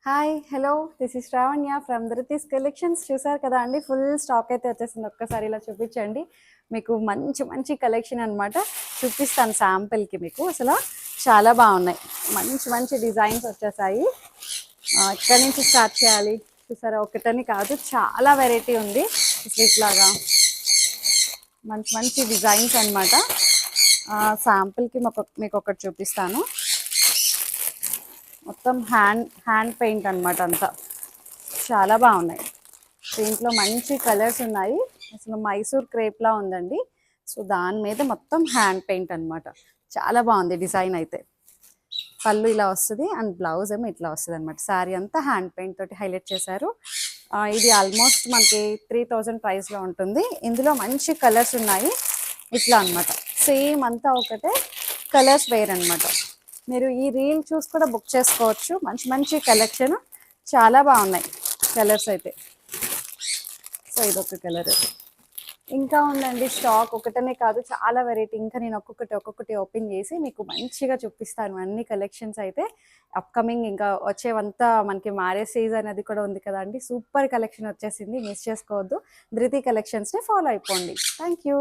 Hi hello this is Sravanya from Dhruthi's collections. చూసారు కదా అండి, ఫుల్ స్టాక్ అయితే వచ్చేసింది. ఒక్కసారి ఇలా చూపించండి, మీకు మంచి మంచి కలెక్షన్ అనమాట. చూపిస్తాను శాంపిల్కి. మీకు అసలు చాలా బాగున్నాయి, మంచి మంచి డిజైన్స్ వచ్చేసాయి. ఎక్కడి నుంచి స్టార్ట్ చేయాలి? చూసారా, ఒకటని కాదు, చాలా వెరైటీ ఉంది. ఇట్లాగా మంచి మంచి డిజైన్స్ అనమాట. శాంపిల్కి మీకు ఒకటి చూపిస్తాను. మొత్తం హ్యాండ్ పెయింట్ అనమాట, అంతా చాలా బాగున్నాయి. దీంట్లో మంచి కలర్స్ ఉన్నాయి. అసలు మైసూర్ క్రేప్లా ఉందండి. సో దాని మీద మొత్తం హ్యాండ్ పెయింట్ అనమాట. చాలా బాగుంది డిజైన్ అయితే. పళ్ళు ఇలా వస్తుంది అండ్ బ్లౌజ్ ఏమో ఇట్లా వస్తుంది అనమాట. శారీ అంతా హ్యాండ్ పెయింట్ తోటి హైలైట్ చేశారు. ఇది ఆల్మోస్ట్ మనకి 3000 ప్రైస్లో ఉంటుంది. ఇందులో మంచి కలర్స్ ఉన్నాయి. ఇట్లా అనమాట, సేమ్ అంతా ఒకటే, కలర్స్ వేర్ అనమాట. మీరు ఈ రీల్ చూసి కూడా బుక్ చేసుకోవచ్చు. మంచి మంచి కలెక్షన్, చాలా బాగున్నాయి కలర్స్ అయితే. సో ఇదొక కలర్. ఇంకా ఉందండి స్టాక్, ఒకటనే కాదు, చాలా వెరైటీ. ఇంకా నేను ఒక్కొక్కటి ఓపెన్ చేసి మీకు మంచిగా చూపిస్తాను అన్ని కలెక్షన్స్ అయితే. అప్కమింగ్ ఇంకా వచ్చేవంతా మనకి మ్యారేజ్ సీజన్ అది కూడా ఉంది కదా అండి. సూపర్ కలెక్షన్ వచ్చేసింది, మిస్ చేసుకోవద్దు. ధృతి కలెక్షన్స్ని ఫాలో అయిపోండి. Thank you.